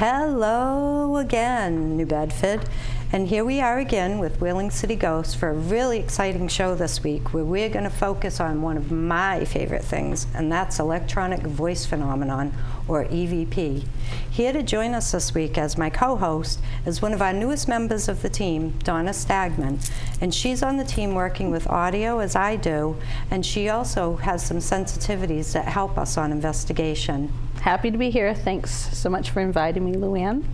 Hello again, New Bedford. And here we are again with Wheeling City Ghosts for a really exciting show this week where we're going to focus on one of my favorite things, and that's electronic voice phenomenon, or EVP. Here to join us this week as my co-host is one of our newest members of the team, Donna Stagman. And she's on the team working with audio as I do, and she also has some sensitivities that help us on investigation. Happy to be here. Thanks so much for inviting me, Luann.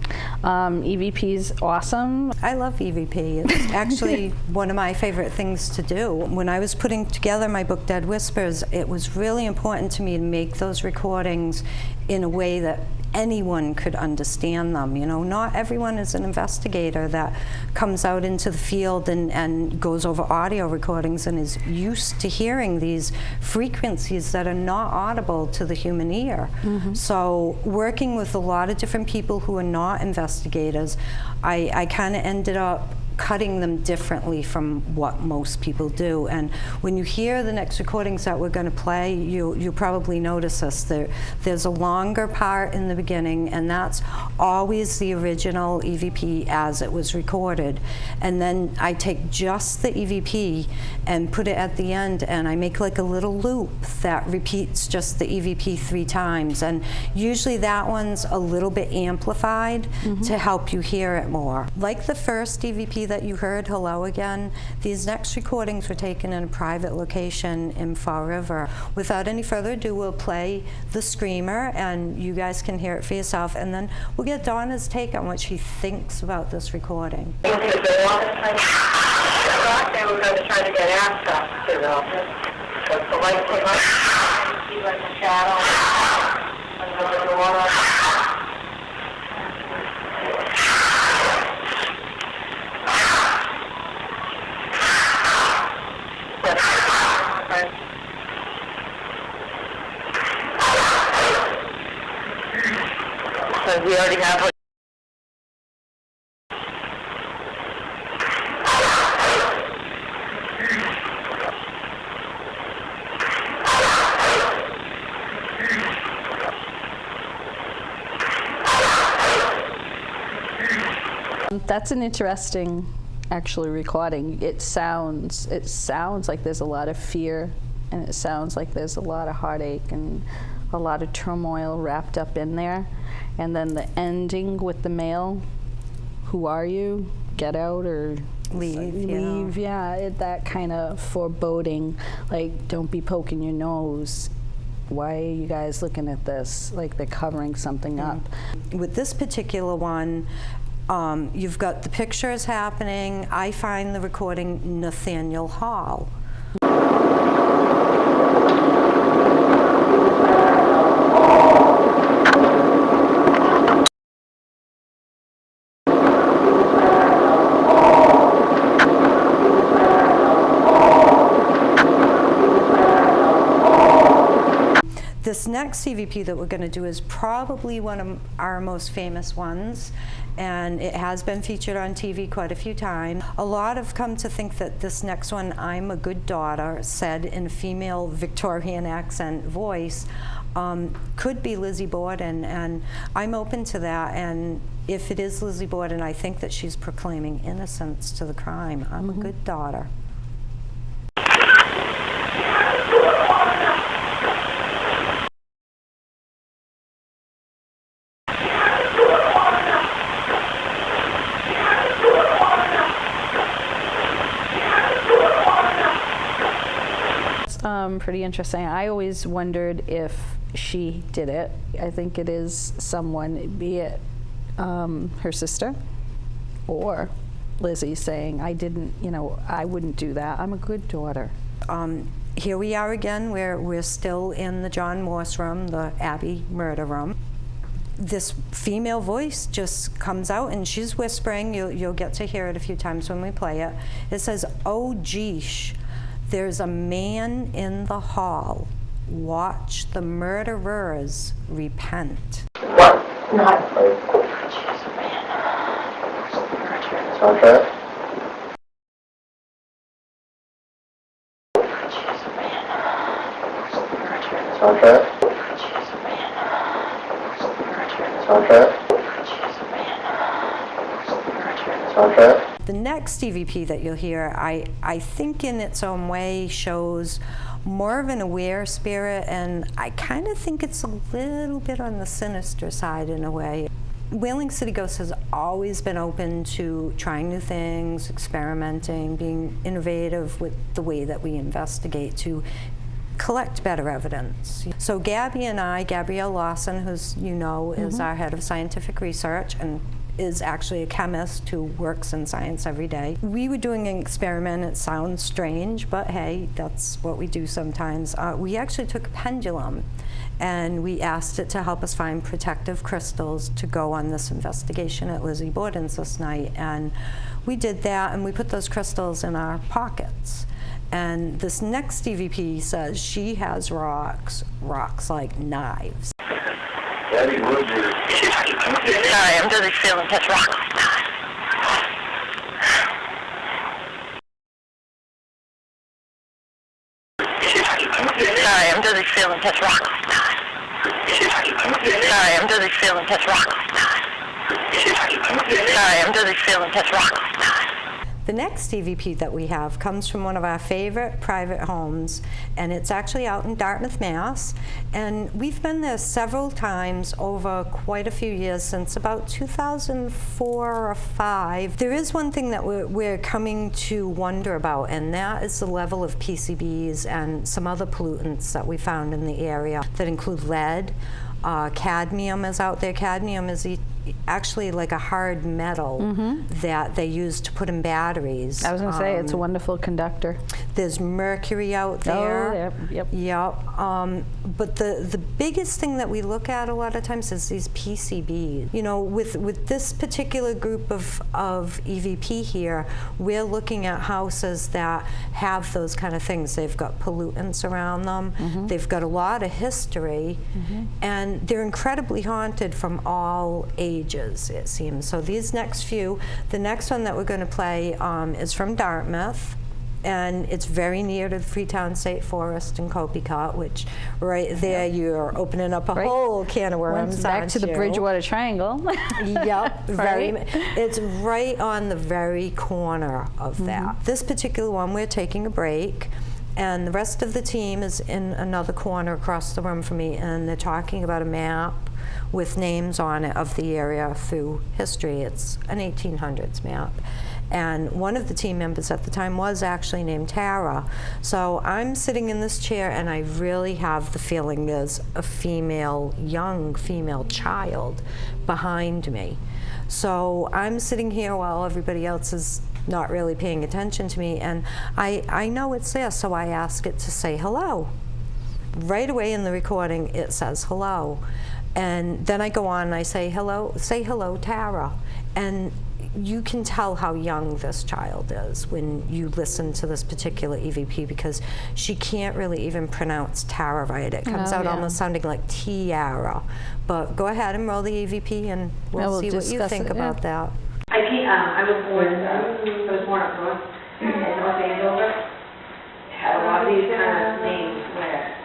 EVP is awesome. I love EVP. It's actually one of my favorite things to do. When I was putting together my book, Dead Whispers, it was really important to me to make those recordings in a way that anyone could understand them. You know, not everyone is an investigator that comes out into the field and goes over audio recordings and is used to hearing these frequencies that are not audible to the human ear. So working with a lot of different people who are not investigators, I kind of ended up cutting them differently from what most people do. And when you hear the next recordings that we're going to play, you'll probably notice this. There's a longer part in the beginning, and that's always the original EVP as it was recorded. And then I take just the EVP and put it at the end, and I make like a little loop that repeats just the EVP 3 times. And usually that one's a little bit amplified to help you hear it more. Like the first EVP that you heard, Hello Again, these next recordings were taken in a private location in Fall River. Without any further ado, we'll play the screamer and you guys can hear it for yourself, and then we'll get Donna's take on what she thinks about this recording. They were going to try to get access to the office. But the light came up, you see like a shadow under the door. So we already have That's an interesting, actually, recording. It sounds like there's a lot of fear, and it sounds like there's a lot of heartache and a lot of turmoil wrapped up in there. And then the ending with the male, who are you? Get out or leave. Yeah, that kind of foreboding, like, don't be poking your nose. Why are you guys looking at this? Like they're covering something up. With this particular one, you've got the pictures happening. I find the recording Nathaniel Hall. This next CVP that we're going to do is probably one of our most famous ones, and it has been featured on TV quite a few times. A lot have come to think that this next one, I'm a Good Daughter, said in a female Victorian accent voice, could be Lizzie Borden, and I'm open to that. And if it is Lizzie Borden, I think that she's proclaiming innocence to the crime. I'm a good daughter. Pretty interesting. I always wondered if she did it. I think it is someone, be it her sister or Lizzie, saying, I didn't, you know, I wouldn't do that. I'm a good daughter. Here we are again. We're still in the John Morse room, the Abbey murder room. This female voice just comes out and she's whispering. You'll get to hear it a few times when we play it. It says, "Oh, geesh. There's a man in the hall. Watch the murderers repent." What? Not jeez, man. Okay. Jeez, man. Okay. Jeez, man. Okay. Jeez, man. Okay. The next EVP that you'll hear, I think in its own way shows more of an aware spirit, and I kind of think it's a little bit on the sinister side in a way. Whaling City Ghosts has always been open to trying new things, experimenting, being innovative with the way that we investigate to collect better evidence. So Gabby and I, Gabrielle Lawson, who's, you know, is our head of scientific research and is actually a chemist who works in science every day. We were doing an experiment. It sounds strange, but hey, that's what we do sometimes. We actually took a pendulum and we asked it to help us find protective crystals to go on this investigation at Lizzie Borden's this night. And we did that, and we put those crystals in our pockets. And this next EVP says she has rocks like knives. Daddy, would you? Sorry, I'm really feeling this rock. Sorry, I'm really feeling this rock. Sorry, I'm really feeling this rock. Sorry, I'm really feeling this rock. The next EVP that we have comes from one of our favorite private homes, and it's actually out in Dartmouth, Mass. And we've been there several times over quite a few years, since about 2004 or 5. There is one thing that we're coming to wonder about, and that is the level of PCBs and some other pollutants that we found in the area that include lead. Cadmium is out there. Cadmium is actually like a hard metal that they use to put in batteries. I was going to say, it's a wonderful conductor. There's mercury out there. Oh, yep. But the biggest thing that we look at a lot of times is these PCBs. You know, with this particular group of EVP here, we're looking at houses that have those kind of things. They've got pollutants around them. They've got a lot of history, and they're incredibly haunted from all ages, it seems. So these next few, the next one that we're going to play is from Dartmouth, and it's very near to the Freetown State Forest in Copycat, which right there you're opening up a whole can of worms. Back to the Bridgewater Triangle. Yep, it's right on the very corner of that. This particular one, we're taking a break, and the rest of the team is in another corner across the room from me, and they're talking about a map with names on it of the area through history. It's an 1800s map. And one of the team members at the time was actually named Tara. So I'm sitting in this chair, and I really have the feeling there's a young female child behind me. So I'm sitting here while everybody else is not really paying attention to me, and I know it's there, so I ask it to say hello. Right away in the recording, it says hello. And then I go on and I say hello, Tara. And you can tell how young this child is when you listen to this particular EVP, because she can't really even pronounce Tara right. It comes out almost sounding like tiara. But go ahead and roll the EVP, and we'll see what you think about that. I was born up north in North Andover. Had a lot of these kind of names where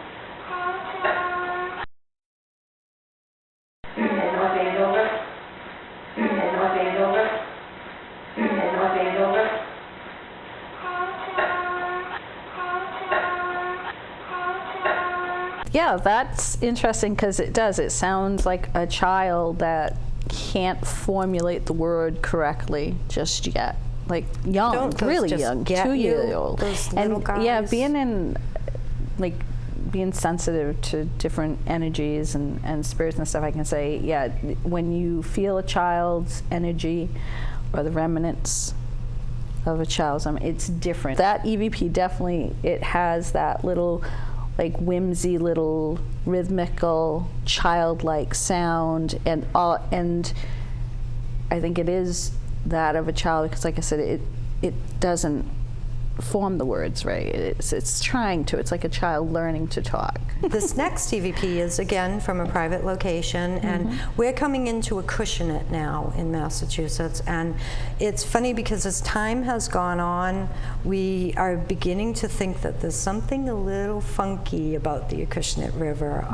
in North Andover, in North Andover, in North Andover. Yeah, that's interesting because it sounds like a child that can't formulate the word correctly just yet. Like young, really young, 2-year-old. Those little guys. Yeah, being sensitive to different energies and spirits and stuff, I can say, yeah, when you feel a child's energy or the remnants of a child's, it's different. That EVP definitely, it has that little like whimsy, little rhythmical, childlike sound, and I think it is that of a child, because like I said, it doesn't form the words right. It's trying to. It's like a child learning to talk. This next EVP is again from a private location, and we're coming into a Acushnet now in Massachusetts. And it's funny because as time has gone on, we are beginning to think that there's something a little funky about the Acushnet River.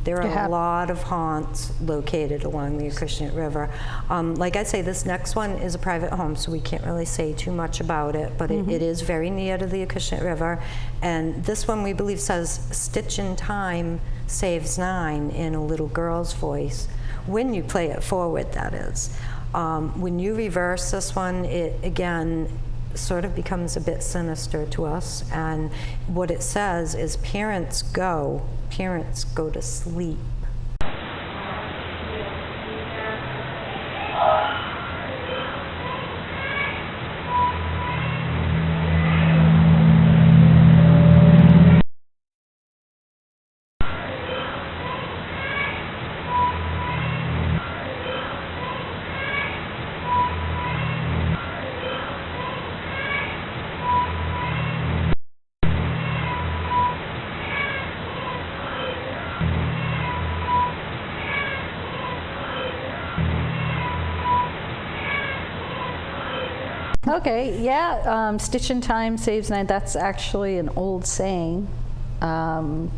There are a lot of haunts located along the Acushnet River. Like I say, this next one is a private home, so we can't really say too much about it, but it is very near to the Acushnet River. And this one we believe says, "Stitch in time saves 9" in a little girl's voice. When you play it forward, that is. When you reverse this one, it again sort of becomes a bit sinister to us. And what it says is, parents go to sleep. Okay, yeah, stitch in time saves 9. That's actually an old saying. That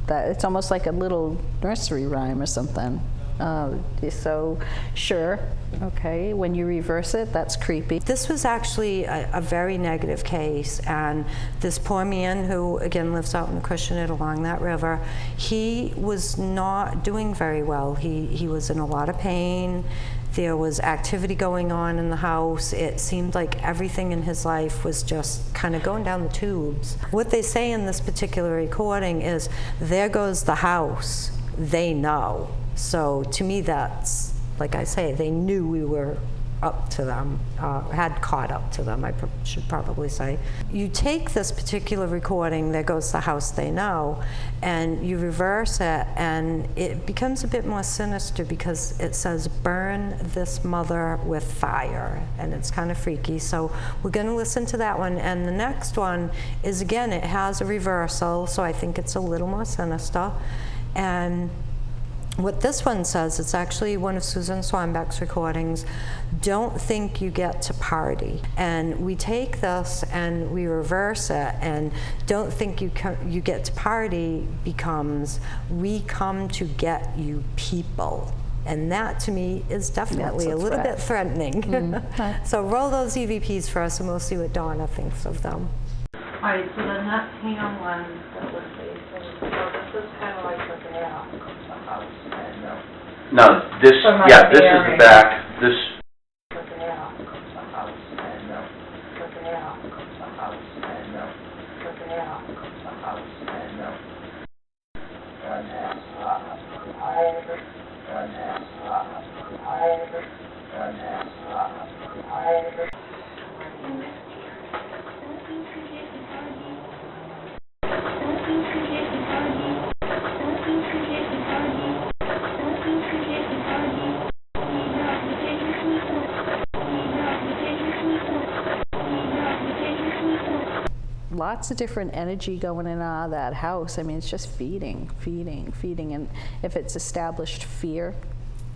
it's almost like a little nursery rhyme or something. So, sure, okay, when you reverse it, that's creepy. This was actually a very negative case, and this poor man who, again, lives out in Acushnet along that river, he was not doing very well. He was in a lot of pain. There was activity going on in the house. It seemed like everything in his life was just kind of going down the tubes. What they say in this particular recording is, there goes the house, they know. So to me, that's, like I say, they knew we were up to them, had caught up to them, I should probably say. You take this particular recording, there goes the house they know, and you reverse it, and it becomes a bit more sinister because it says, burn this mother with fire, and it's kind of freaky. So we're going to listen to that one, and the next one is, again, it has a reversal, so I think it's a little more sinister. And what this one says, it's actually one of Susan Swanbeck's recordings, don't think you get to party. And we take this and we reverse it, and don't think you get to party becomes, we come to get you people. And that, to me, is definitely a little bit threatening. So roll those EVPs for us, and we'll see what Donna thinks of them. All right, so the Nottingham one that was facing, so this is kind of like the back of the house. No, this, yeah, this is the back. This. The back of the house. The back of the house. The back of the house. lots of different energy going in and out of that house. I mean, it's just feeding. And if it's established fear,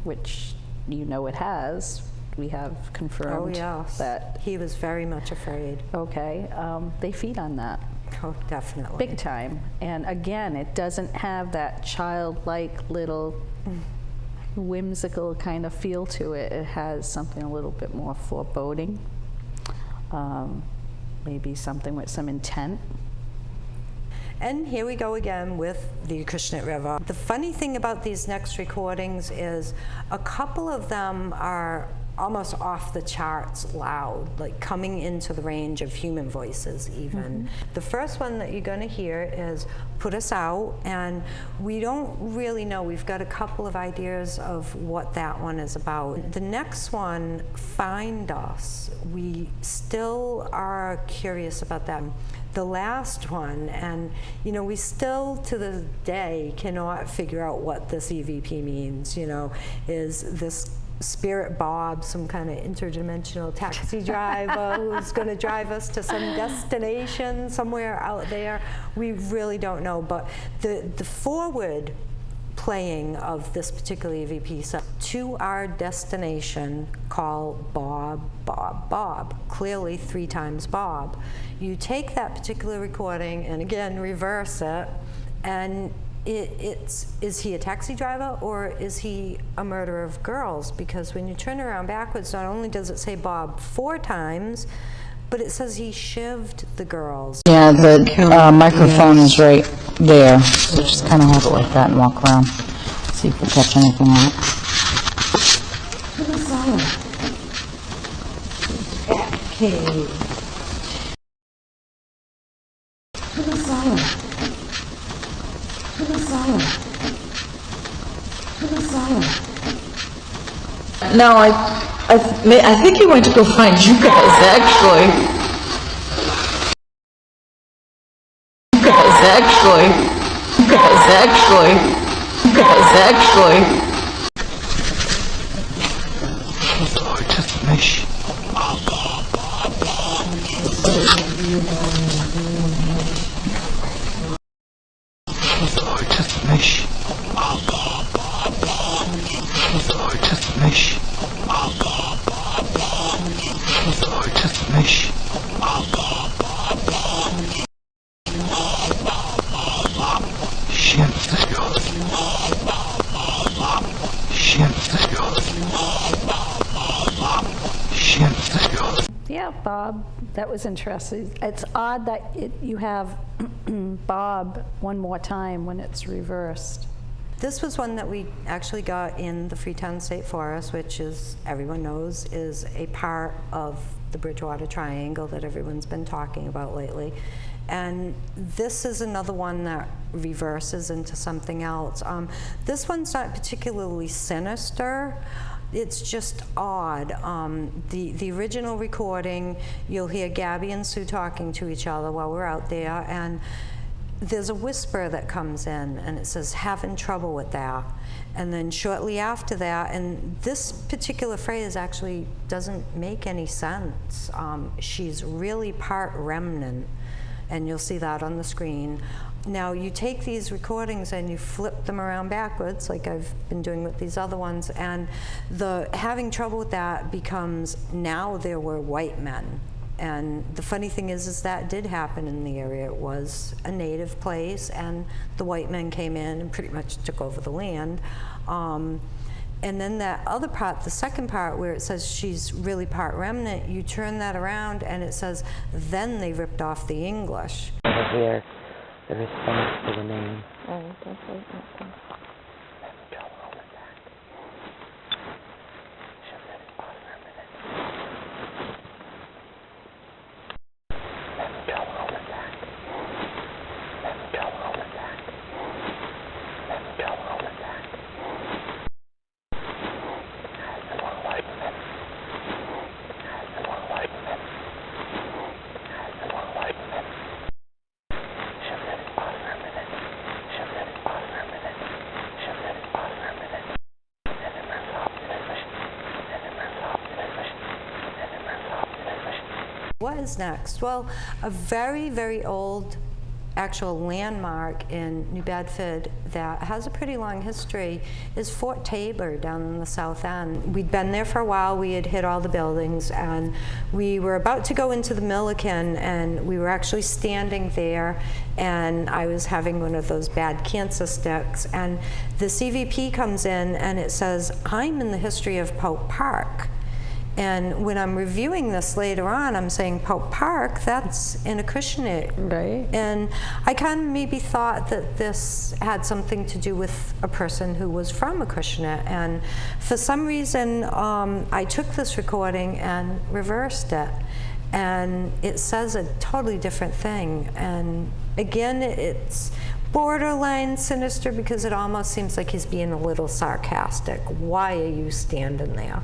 which you know it has, we have confirmed that he was very much afraid. Okay, they feed on that. Oh, definitely. Big time. And again, it doesn't have that childlike little whimsical kind of feel to it. It has something a little bit more foreboding, maybe something with some intent. And here we go again with the Acushnet River. The funny thing about these next recordings is a couple of them are almost off the charts loud, like coming into the range of human voices even. The first one that you're going to hear is Put Us Out, and we don't really know. We've got a couple of ideas of what that one is about. The next one, Find Us, we still are curious about that. The last one, and you know, we still to this day cannot figure out what this EVP means. You know, is this Spirit Bob some kind of interdimensional taxi driver who's going to drive us to some destination somewhere out there? We really don't know, but the forward playing of this particular EVP set to our destination, call Bob, Bob, Bob, clearly 3 times Bob. You take that particular recording and again reverse it, and is he a taxi driver or is he a murderer of girls? Because when you turn around backwards, not only does it say Bob 4 times, but it says he shivved the girls. Yeah, the microphone is right there, so just kind of hold it like that and walk around, see if you catch anything on it. Okay. No, I think he went to go find you guys, actually. Yeah, Bob, that was interesting. It's odd that you have Bob one more time when it's reversed. This was one that we actually got in the Freetown State Forest, which is, everyone knows, is a part of the Bridgewater Triangle that everyone's been talking about lately. And this is another one that reverses into something else. This one's not particularly sinister. It's just odd. The original recording, you'll hear Gabby and Sue talking to each other while we're out there, and there's a whisper that comes in, and it says, having trouble with that. And then shortly after that, and this particular phrase actually doesn't make any sense. She's really part remnant, and you'll see that on the screen. Now you take these recordings and you flip them around backwards, like I've been doing with these other ones, and the having trouble with that becomes, now there were white men. And the funny thing is that did happen in the area. It was a native place, and the white men came in and pretty much took over the land. And then that other part, the second part, where it says she's really part remnant, you turn that around and it says, then they ripped off the English. Here, the response to the name. Oh, don't say nothing. what is next? Well, a very, very old actual landmark in New Bedford that has a pretty long history is Fort Tabor down in the south end. We'd been there for a while, we had hit all the buildings, and we were about to go into the Milliken, and we were actually standing there, and I was having one of those bad cancer sticks, and this EVP comes in and it says, "I'm in the history of Pope Park." And when I'm reviewing this later on, I'm saying Pope Park, that's in Acushnet. Right. And I kind of maybe thought that this had something to do with a person who was from Acushnet. And for some reason, I took this recording and reversed it. And it says a totally different thing. And again, it's borderline sinister because it almost seems like he's being a little sarcastic. Why are you standing there?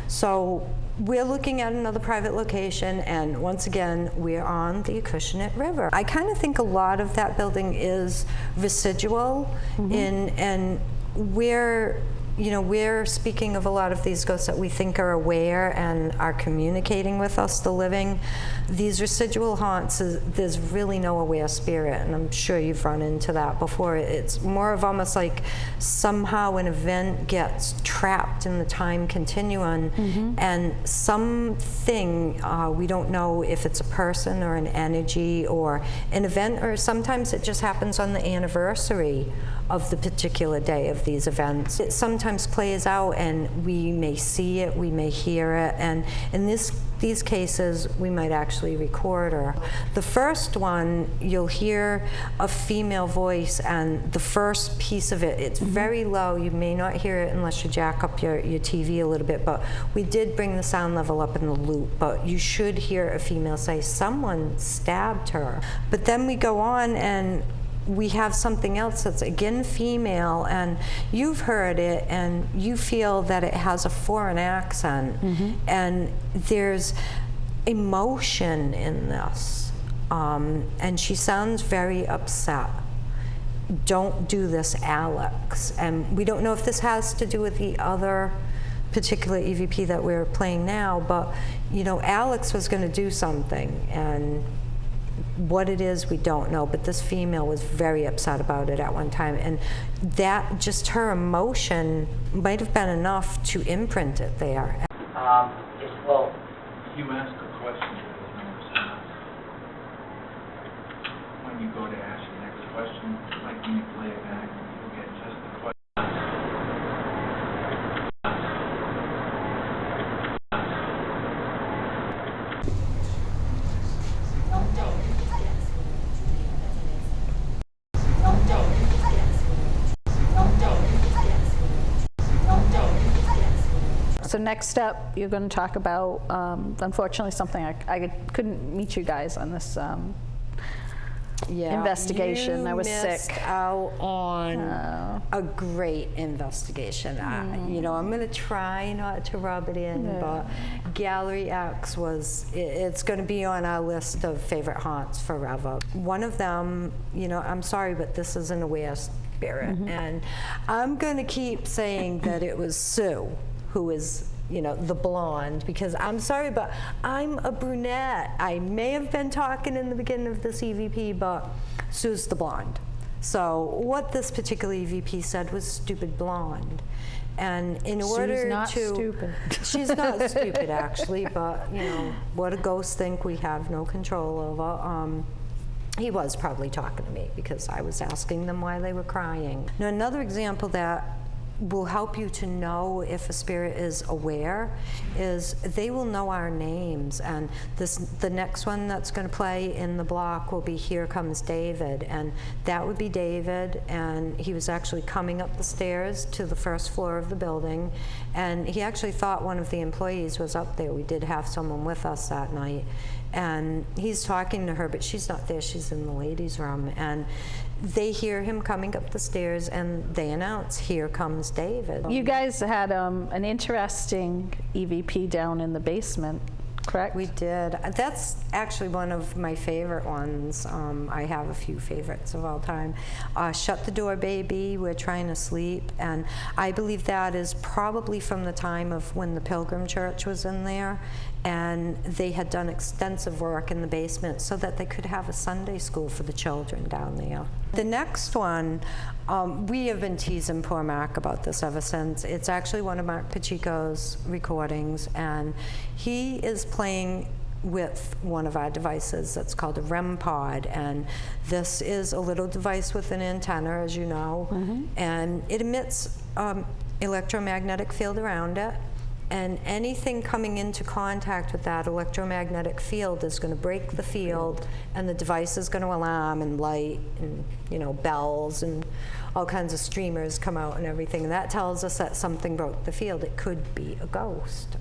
So we're looking at another private location, and once again, we're on the Acushnet River. I kind of think a lot of that building is residual and we're speaking of a lot of these ghosts that we think are aware and are communicating with us, the living. These residual haunts, there's really no aware spirit, and I'm sure you've run into that before. It's more of almost like somehow an event gets trapped in the time continuum, and something, we don't know if it's a person or an energy or an event, or sometimes it just happens on the anniversary of the particular day of these events. It sometimes plays out and we may see it, we may hear it, and in these cases we might actually record her. The first one, you'll hear a female voice, and the first piece of it, it's very low. You may not hear it unless you jack up your TV a little bit, but we did bring the sound level up in the loop, but you should hear a female say, "Someone stabbed her." But then we go on and we have something else that's again female, and you've heard it and you feel that it has a foreign accent, and there's emotion in this, and she sounds very upset. "Don't do this, Alex." And we don't know if this has to do with the other particular EVP that we're playing now, but you know, Alex was going to do something, and what it is, we don't know, but this female was very upset about it at one time, and that, just her emotion might have been enough to imprint it there. Well, You ask a question, there's no response. When you go to ask the next question, like when you play it back, you get just the question. So next up, you're going to talk about, unfortunately, something I couldn't meet you guys on this investigation. I was missed sick. out on a great investigation. You know, I'm going to try not to rub it in, but Gallery X it's going to be on our list of favorite haunts forever. One of them, you know, I'm sorry, but this is an aware spirit, and I'm going to keep saying that it was Sue, who is, you know, the blonde, because I'm sorry, but I'm a brunette. I may have been talking in the beginning of this EVP, but Sue's the blonde. So what this particular EVP said was stupid blonde. And in order Sue's not to... stupid. She's not stupid, actually, but, you know, what do ghosts think we have no control over? He was probably talking to me because I was asking them why they were crying. Now, another example that will help you to know if a spirit is aware is they will know our names, and the next one that's going to play in the block will be Here Comes David, and that would be David, and he was actually coming up the stairs to the first floor of the building, and he actually thought one of the employees was up there. We did have someone with us that night, and he's talking to her, but she's not there, she's in the ladies' room, and they hear him coming up the stairs and they announce, "Here comes David." You guys had an interesting EVP down in the basement, correct? We did. That's actually one of my favorite ones. I have a few favorites of all time. Shut the Door, Baby, We're Trying to Sleep. And I believe that is probably from the time of when the Pilgrim Church was in there. And they had done extensive work in the basement so that they could have a Sunday school for the children down there. The next one, we have been teasing poor Mark about this ever since. It's actually one of Mark Pacheco's recordings, and he is playing with one of our devices that's called a REM pod, and this is a little device with an antenna, as you know, and it emits electromagnetic field around it. And anything coming into contact with that electromagnetic field is going to break the field, and the device is going to alarm and light and, you know, bells and all kinds of streamers come out and everything. And that tells us that something broke the field. It could be a ghost.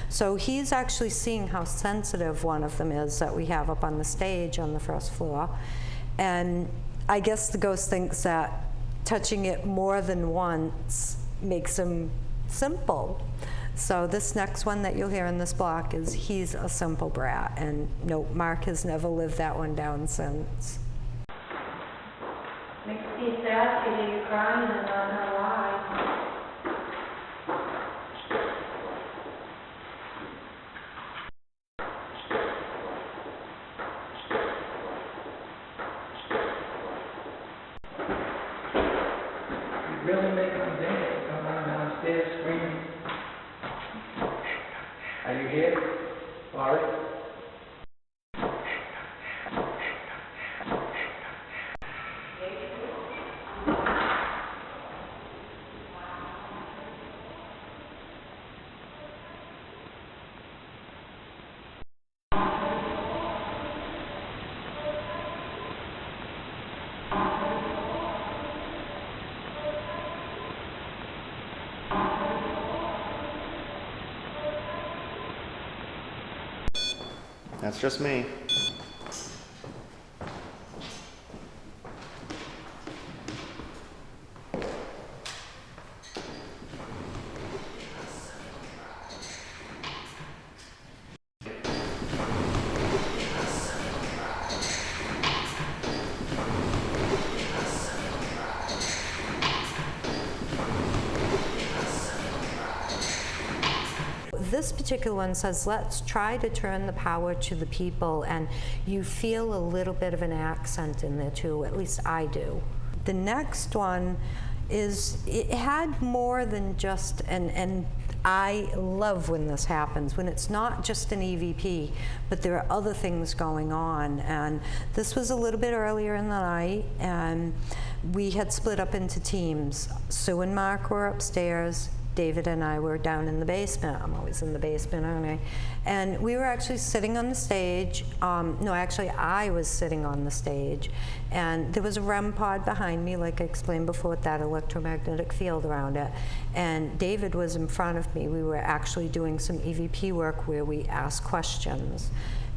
So he's actually seeing how sensitive one of them is that we have up on the stage on the first floor. And I guess the ghost thinks that touching it more than once makes him simple. So this next one that you'll hear in this block is He's a Simple Brat, and no, Mark has never lived that one down since. Makes me sad to hear you crying and not know why. You really make them dance, come on downstairs screaming. Are you here? Laurie? That's just me. This particular one says, let's try to turn the power to the people, and you feel a little bit of an accent in there too, at least I do. The next one is, it had more than just, and I love when this happens, when it's not just an EVP, but there are other things going on. And this was a little bit earlier in the night, and we had split up into teams. Sue and Mark were upstairs. David and I were down in the basement. I'm always in the basement, aren't I? And we were actually sitting on the stage. No, actually, I was sitting on the stage. And there was a REM pod behind me, like I explained before, with that electromagnetic field around it. And David was in front of me. We were actually doing some EVP work where we asked questions.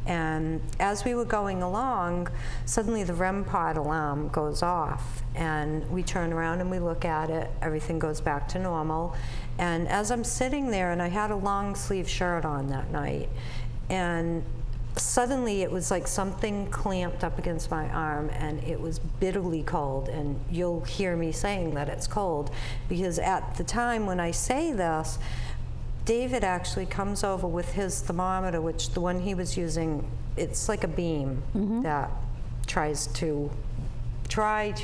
And as we were going along, suddenly the REM pod alarm goes off, and we turn around and we look at it, everything goes back to normal. And as I'm sitting there, and I had a long sleeve shirt on that night, and suddenly it was like something clamped up against my arm, and it was bitterly cold. And you'll hear me saying that it's cold, because at the time when I say this, David actually comes over with his thermometer, which the one he was using, it's like a beam that tries to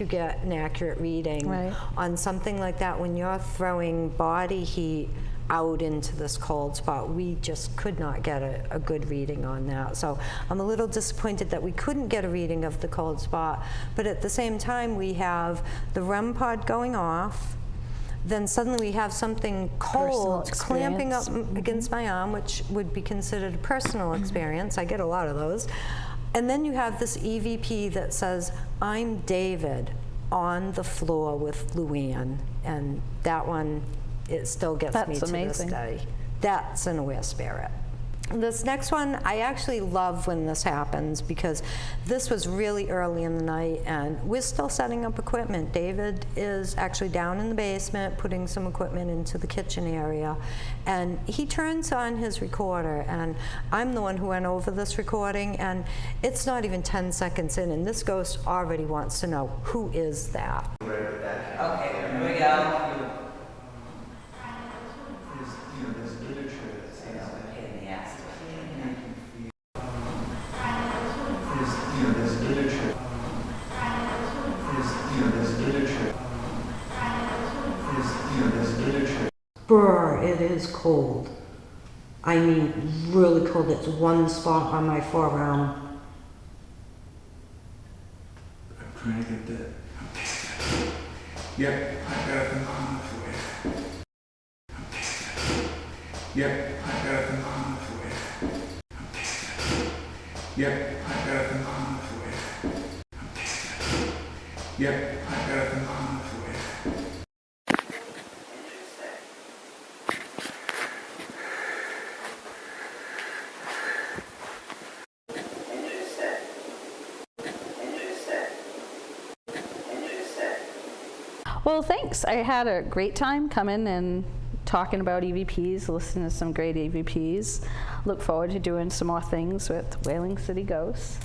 get an accurate reading on something like that. When you're throwing body heat out into this cold spot, we just could not get a good reading on that. So I'm a little disappointed that we couldn't get a reading of the cold spot, but at the same time we have the REM pod going off. Then suddenly we have something cold clamping up against my arm, which would be considered a personal experience. I get a lot of those. And then you have this EVP that says, I'm David, on the floor with Luann. And that one, it still gets me to this day. That's an aware spirit. This next one, I actually love when this happens because this was really early in the night and we're still setting up equipment. David is actually down in the basement putting some equipment into the kitchen area, and he turns on his recorder, and I'm the one who went over this recording, and it's not even 10 seconds in and this ghost already wants to know, who is that? Okay, here we go. Brr, it is cold. I mean, really cold. It's one spot on my forearm. I'm trying to get that. Yep, I got them on for you. Yep, I got them on for you. Yep, I got them on for you. Yep, I got them on for you. Well, thanks. I had a great time coming and talking about EVPs, listening to some great EVPs. Look forward to doing some more things with Whaling City Ghosts.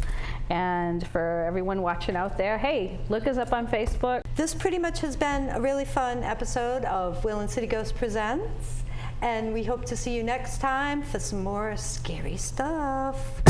And for everyone watching out there, hey, look us up on Facebook. This pretty much has been a really fun episode of Whaling City Ghosts Presents, and we hope to see you next time for some more scary stuff.